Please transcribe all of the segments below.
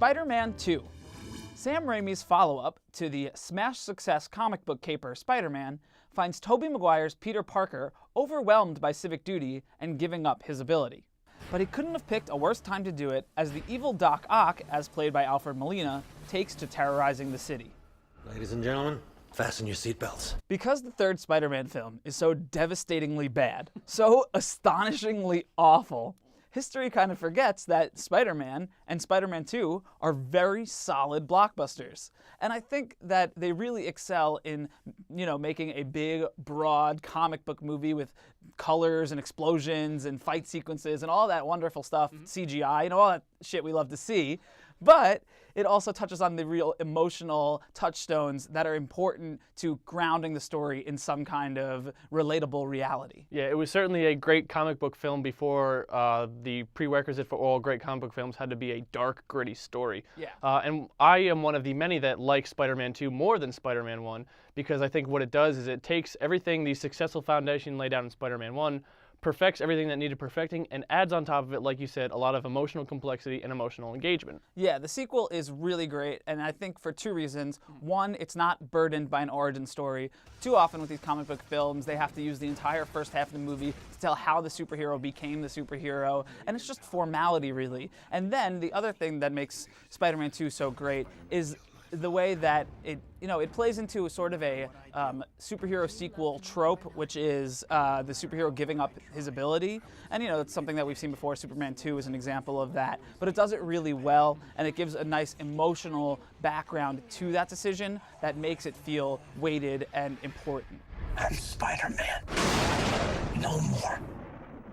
Spider-Man 2. Sam Raimi's follow-up to the smash success comic book caper Spider-Man finds Tobey Maguire's Peter Parker overwhelmed by civic duty and giving up his ability. But he couldn't have picked a worse time to do it, as the evil Doc Ock, as played by Alfred Molina, takes to terrorizing the city. Ladies and gentlemen, fasten your seatbelts. Because the third Spider-Man film is so devastatingly bad, so astonishingly awful, history kind of forgets that Spider-Man and Spider-Man 2 are very solid blockbusters. And I think that they really excel in, making a big, broad comic book movie with colors and explosions and fight sequences and all that wonderful stuff, CGI, all that shit we love to see. But it also touches on the real emotional touchstones that are important to grounding the story in some kind of relatable reality. Yeah, it was certainly a great comic book film before the prerequisite for all great comic book films had to be a dark, gritty story. Yeah. And I am one of the many that like Spider-Man 2 more than Spider-Man 1, because I think what it does is it takes everything the successful foundation laid out in Spider-Man 1, perfects everything that needed perfecting, and adds on top of it, like you said, a lot of emotional complexity and emotional engagement. Yeah, the sequel is really great, and I think for two reasons. One, it's not burdened by an origin story. Too often with these comic book films, they have to use the entire first half of the movie to tell how the superhero became the superhero, and it's just formality, really. And then the other thing that makes Spider-Man 2 so great is the way that it plays into sort of a superhero sequel trope, which is the superhero giving up his ability. And it's something that we've seen before. Superman 2 is an example of that. But it does it really well, and it gives a nice emotional background to that decision that makes it feel weighted and important. I'm Spider-Man. No more.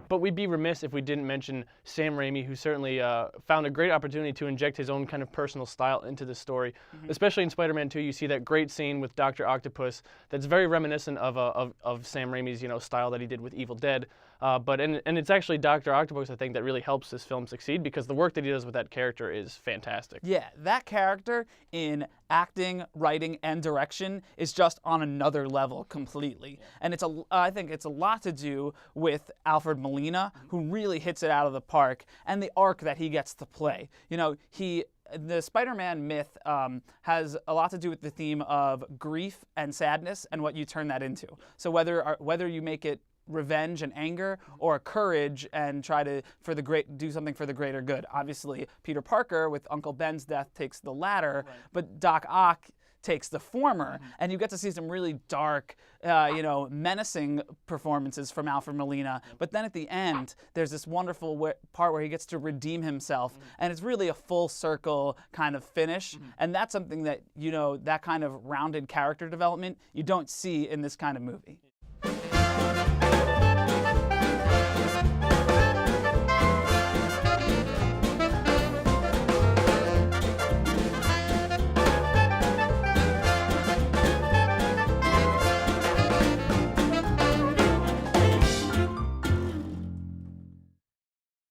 But we'd be remiss if we didn't mention Sam Raimi, who certainly found a great opportunity to inject his own kind of personal style into the story. Especially in Spider-Man 2, you see that great scene with Dr. Octopus that's very reminiscent of Sam Raimi's style that he did with Evil Dead. And it's actually Dr. Octopus, I think, that really helps this film succeed, because the work that he does with that character is fantastic. Yeah, that character in acting, writing, and direction is just on another level completely. And I think it's a lot to do with Alfred Molina, who really hits it out of the park, and the arc that he gets to play. The Spider-Man myth has a lot to do with the theme of grief and sadness and what you turn that into. So whether you make it revenge and anger, or courage and try to do something for the greater good. Obviously, Peter Parker with Uncle Ben's death takes the latter, but Doc Ock takes the former, and you get to see some really dark, menacing performances from Alfred Molina. But then at the end, there's this wonderful part where he gets to redeem himself, and it's really a full circle kind of finish. And that's something that that kind of rounded character development you don't see in this kind of movie.